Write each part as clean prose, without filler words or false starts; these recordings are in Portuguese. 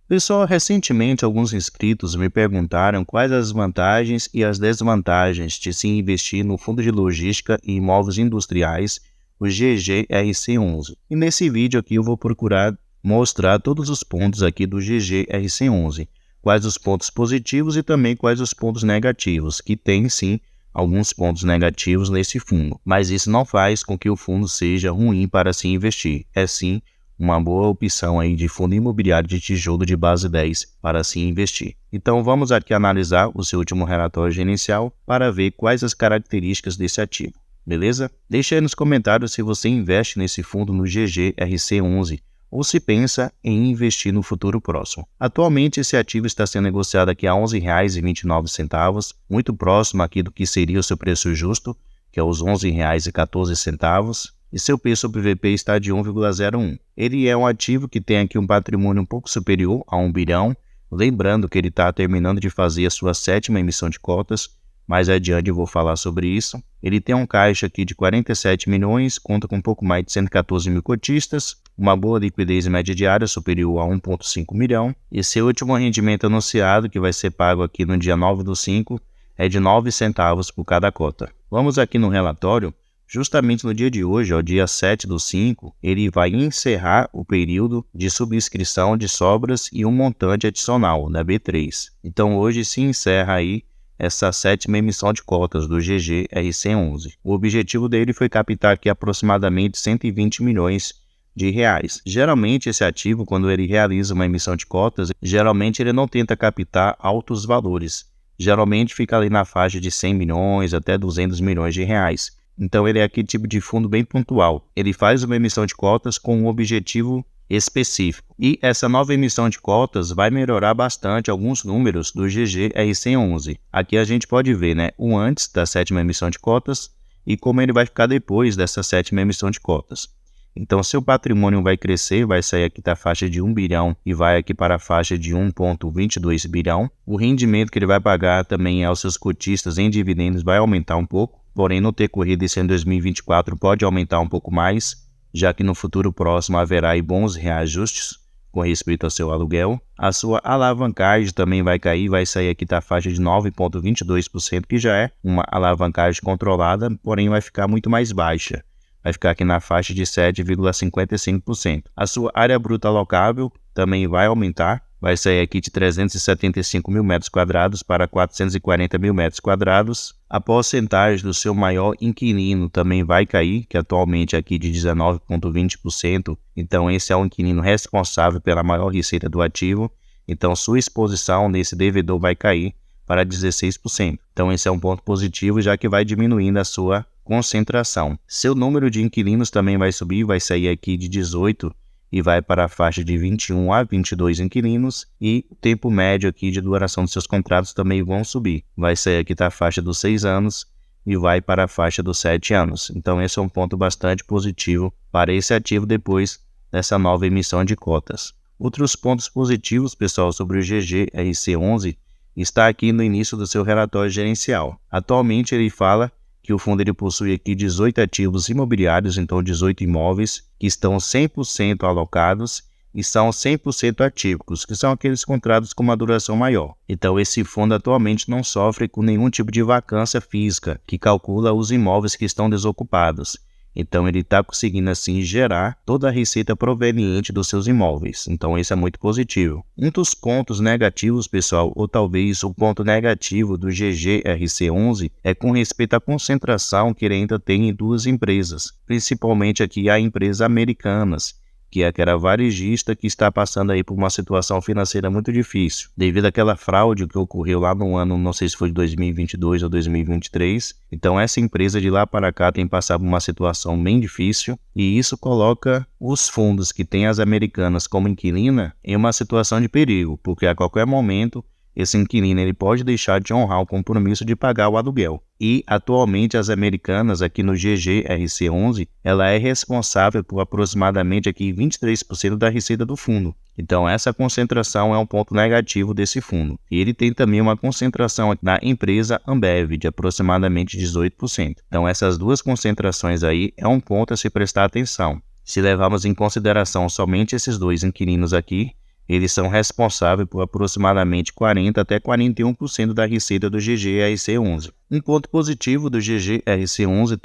Pessoal, recentemente alguns inscritos me perguntaram quais as vantagens e as desvantagens de se investir no Fundo de Logística e Imóveis Industriais, o GGRC11. E nesse vídeo aqui eu vou procurar mostrar todos os pontos aqui do GGRC11, quais os pontos positivos e também quais os pontos negativos, que tem sim alguns pontos negativos nesse fundo, mas isso não faz com que o fundo seja ruim para se investir, é sim uma boa opção aí de fundo imobiliário de tijolo de base 10 para se investir. Então vamos aqui analisar o seu último relatório gerencial para ver quais as características desse ativo, beleza? Deixa aí nos comentários se você investe nesse fundo no GGRC11 ou se pensa em investir no futuro próximo. Atualmente esse ativo está sendo negociado aqui a R$ 11,29, muito próximo aqui do que seria o seu preço justo, que é os R$ 11,14. E seu P sobre VP está de 1,01. Ele é um ativo que tem aqui um patrimônio um pouco superior a 1 bilhão, lembrando que ele está terminando de fazer a sua 7ª emissão de cotas, mais adiante eu vou falar sobre isso. Ele tem um caixa aqui de 47 milhões, conta com um pouco mais de 114 mil cotistas, uma boa liquidez média diária superior a 1,5 milhão, e seu último rendimento anunciado, que vai ser pago aqui no dia 9/5, é de 9 centavos por cada cota. Vamos aqui no relatório. Justamente no dia de hoje, ao dia 7/5, ele vai encerrar o período de subscrição de sobras e um montante adicional da B3. Então hoje se encerra aí essa 7ª emissão de cotas do GGRC11. O objetivo dele foi captar aqui aproximadamente 120 milhões de reais. Geralmente esse ativo, quando ele realiza uma emissão de cotas, geralmente ele não tenta captar altos valores. Geralmente fica ali na faixa de 100 milhões até 200 milhões de reais. Então ele é aquele tipo de fundo bem pontual. Ele faz uma emissão de cotas com um objetivo específico. E essa nova emissão de cotas vai melhorar bastante alguns números do GGRC11. Aqui a gente pode ver, né, o antes da 7ª emissão de cotas e como ele vai ficar depois dessa 7ª emissão de cotas. Então seu patrimônio vai crescer, vai sair aqui da faixa de 1 bilhão e vai aqui para a faixa de 1,22 bilhão. O rendimento que ele vai pagar também aos seus cotistas em dividendos vai aumentar um pouco. Porém, no decorrer desse ano 2024 pode aumentar um pouco mais, já que no futuro próximo haverá aí bons reajustes com respeito ao seu aluguel. A sua alavancagem também vai cair, vai sair aqui da faixa de 9,22%, que já é uma alavancagem controlada, porém vai ficar muito mais baixa. Vai ficar aqui na faixa de 7,55%. A sua área bruta alocável também vai aumentar. Vai sair aqui de 375 mil metros quadrados para 440 mil metros quadrados. A porcentagem do seu maior inquilino também vai cair, que atualmente é aqui de 19,20%. Então esse é o inquilino responsável pela maior receita do ativo. Então sua exposição nesse devedor vai cair para 16%. Então esse é um ponto positivo, já que vai diminuindo a sua concentração. Seu número de inquilinos também vai subir, vai sair aqui de 18 e vai para a faixa de 21 a 22 inquilinos, e o tempo médio aqui de duração dos seus contratos também vão subir. Vai sair aqui da faixa dos 6 anos e vai para a faixa dos 7 anos. Então esse é um ponto bastante positivo para esse ativo depois dessa nova emissão de cotas. Outros pontos positivos, pessoal, sobre o GGRC11 está aqui no início do seu relatório gerencial. Atualmente ele fala que o fundo ele possui aqui 18 ativos imobiliários, então 18 imóveis, que estão 100% alocados e são 100% atípicos, que são aqueles contratos com uma duração maior. Então esse fundo atualmente não sofre com nenhum tipo de vacância física, que calcula os imóveis que estão desocupados. Então ele está conseguindo assim gerar toda a receita proveniente dos seus imóveis. Então isso é muito positivo. Um dos pontos negativos, pessoal, ou talvez o ponto negativo do GGRC11 é com respeito à concentração que ele ainda tem em duas empresas, principalmente aqui a empresa Americanas, que é aquela varejista que está passando aí por uma situação financeira muito difícil, devido àquela fraude que ocorreu lá no ano, não sei se foi de 2022 ou 2023. Então essa empresa de lá para cá tem passado por uma situação bem difícil, e isso coloca os fundos que têm as Americanas como inquilina em uma situação de perigo, porque a qualquer momento esse inquilino ele pode deixar de honrar o compromisso de pagar o aluguel. E atualmente as Americanas aqui no GGRC11, ela é responsável por aproximadamente aqui 23% da receita do fundo. Então essa concentração é um ponto negativo desse fundo. E ele tem também uma concentração na empresa Ambev de aproximadamente 18%. Então essas duas concentrações aí é um ponto a se prestar atenção. Se levarmos em consideração somente esses dois inquilinos aqui, eles são responsáveis por aproximadamente 40 até 41% da receita do GGRC11. Um ponto positivo do GGRC11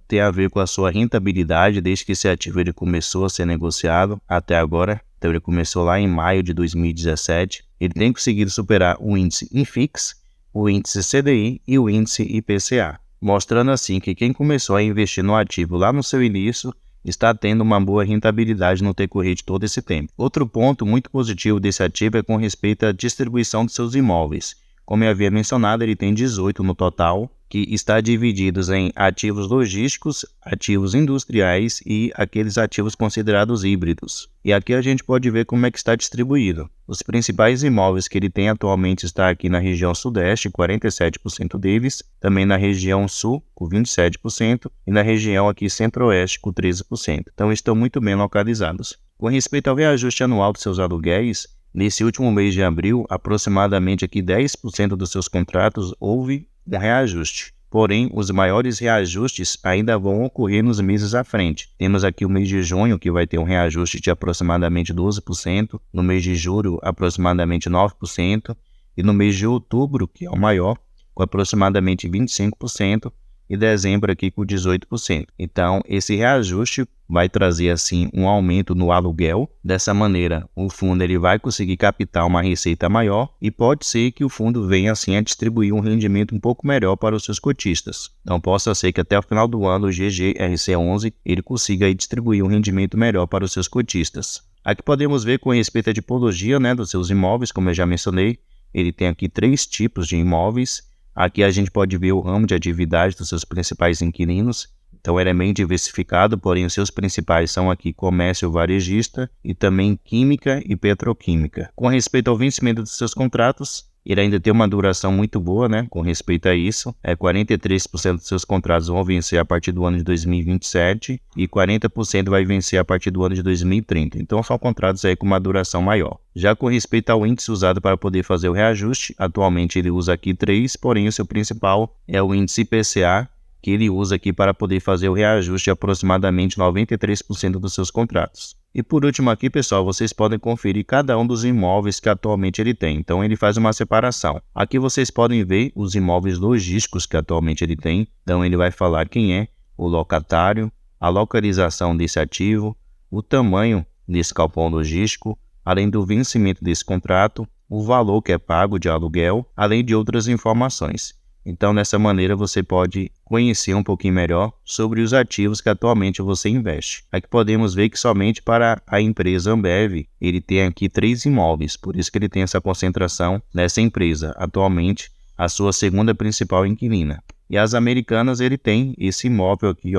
tem a ver com a sua rentabilidade desde que esse ativo ele começou a ser negociado até agora. Então ele começou lá em maio de 2017. Ele tem conseguido superar o índice INFIX, o índice CDI e o índice IPCA, mostrando assim que quem começou a investir no ativo lá no seu início está tendo uma boa rentabilidade no decorrer de todo esse tempo. Outro ponto muito positivo desse ativo é com respeito à distribuição de seus imóveis. Como eu havia mencionado, ele tem 18 no total, que está divididos em ativos logísticos, ativos industriais e aqueles ativos considerados híbridos. E aqui a gente pode ver como é que está distribuído. Os principais imóveis que ele tem atualmente está aqui na região sudeste, 47% deles, também na região sul, com 27%, e na região aqui centro-oeste, com 13%. Então estão muito bem localizados. Com respeito ao reajuste anual dos seus aluguéis, nesse último mês de abril, aproximadamente aqui 10% dos seus contratos houve um reajuste. Porém, os maiores reajustes ainda vão ocorrer nos meses à frente. Temos aqui o mês de junho, que vai ter um reajuste de aproximadamente 12%, no mês de julho, aproximadamente 9%, e no mês de outubro, que é o maior, com aproximadamente 25%, e dezembro aqui com 18%. Então, esse reajuste vai trazer assim um aumento no aluguel. Dessa maneira, o fundo ele vai conseguir captar uma receita maior e pode ser que o fundo venha assim a distribuir um rendimento um pouco melhor para os seus cotistas. Então, possa ser que até o final do ano o GGRC11 ele consiga aí distribuir um rendimento melhor para os seus cotistas. Aqui podemos ver com respeito à tipologia, dos seus imóveis, como eu já mencionei, ele tem aqui 3 tipos de imóveis. Aqui a gente pode ver o ramo de atividade dos seus principais inquilinos. Então ele é bem diversificado, porém os seus principais são aqui comércio varejista e também química e petroquímica. Com respeito ao vencimento dos seus contratos, ele ainda tem uma duração muito boa, com respeito a isso. 43% dos seus contratos vão vencer a partir do ano de 2027 e 40% vai vencer a partir do ano de 2030. Então são contratos aí com uma duração maior. Já com respeito ao índice usado para poder fazer o reajuste, atualmente ele usa aqui 3, porém o seu principal é o índice IPCA, que ele usa aqui para poder fazer o reajuste de aproximadamente 93% dos seus contratos. E por último aqui, pessoal, vocês podem conferir cada um dos imóveis que atualmente ele tem. Então ele faz uma separação. Aqui vocês podem ver os imóveis logísticos que atualmente ele tem. Então ele vai falar quem é o locatário, a localização desse ativo, o tamanho desse galpão logístico, além do vencimento desse contrato, o valor que é pago de aluguel, além de outras informações. Então, dessa maneira, você pode conhecer um pouquinho melhor sobre os ativos que atualmente você investe. Aqui podemos ver que somente para a empresa Ambev, ele tem aqui 3 imóveis, por isso que ele tem essa concentração nessa empresa, atualmente a sua segunda principal inquilina. E as Americanas, ele tem esse imóvel aqui,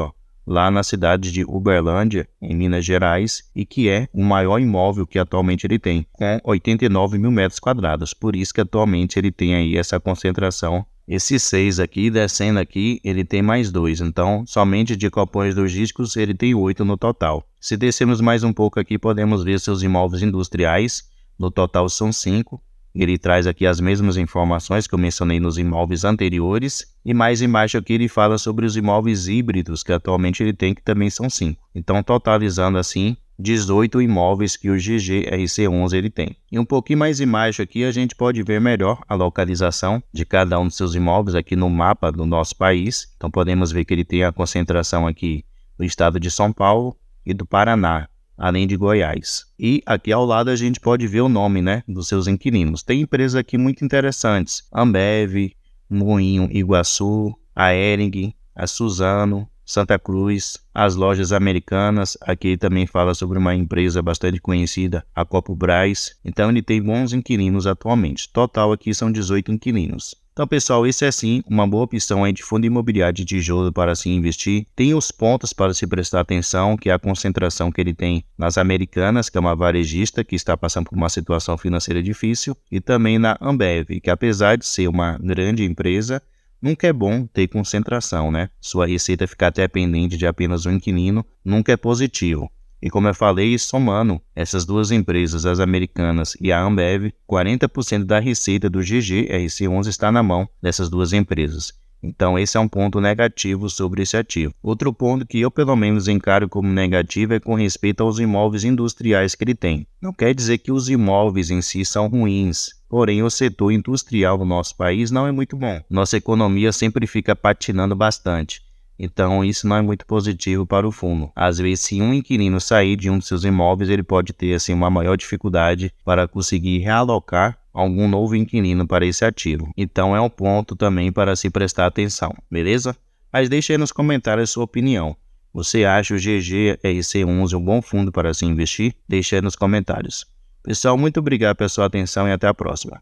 lá na cidade de Uberlândia, em Minas Gerais, e que é o maior imóvel que atualmente ele tem, com 89 mil metros quadrados. Por isso que atualmente ele tem aí essa concentração. Esses 6 aqui, descendo aqui, ele tem mais 2. Então, somente de galpões logísticos, ele tem 8 no total. Se descermos mais um pouco aqui, podemos ver seus imóveis industriais. No total são 5. Ele traz aqui as mesmas informações que eu mencionei nos imóveis anteriores. E mais embaixo aqui ele fala sobre os imóveis híbridos, que atualmente ele tem, que também são 5. Então, totalizando assim, 18 imóveis que o GGRC11 ele tem. E um pouquinho mais embaixo aqui a gente pode ver melhor a localização de cada um dos seus imóveis aqui no mapa do nosso país. Então podemos ver que ele tem a concentração aqui do estado de São Paulo e do Paraná, além de Goiás. E aqui ao lado a gente pode ver o nome, dos seus inquilinos. Tem empresas aqui muito interessantes: Ambev, Moinho Iguaçu, a Hering, a Suzano, Santa Cruz, as lojas Americanas. Aqui também fala sobre uma empresa bastante conhecida, a Copubras. Então ele tem bons inquilinos atualmente. Total aqui são 18 inquilinos. Então, pessoal, esse é sim uma boa opção aí de fundo imobiliário de tijolo para se investir. Tem os pontos para se prestar atenção, que é a concentração que ele tem nas Americanas, que é uma varejista que está passando por uma situação financeira difícil, e também na Ambev, que apesar de ser uma grande empresa, nunca é bom ter concentração, Sua receita ficar até pendente de apenas um inquilino nunca é positivo. E como eu falei, somando essas duas empresas, as Americanas e a Ambev, 40% da receita do GGRC11 está na mão dessas duas empresas. Então, esse é um ponto negativo sobre esse ativo. Outro ponto que eu, pelo menos, encaro como negativo é com respeito aos imóveis industriais que ele tem. Não quer dizer que os imóveis em si são ruins, porém, o setor industrial no nosso país não é muito bom. Nossa economia sempre fica patinando bastante. Então, isso não é muito positivo para o fundo. Às vezes, se um inquilino sair de um dos seus imóveis, ele pode ter assim, uma maior dificuldade para conseguir realocar algum novo inquilino para esse ativo. Então, é um ponto também para se prestar atenção, beleza? Mas deixe aí nos comentários a sua opinião. Você acha o GGRC11 um bom fundo para se investir? Deixe aí nos comentários. Pessoal, muito obrigado pela sua atenção e até a próxima.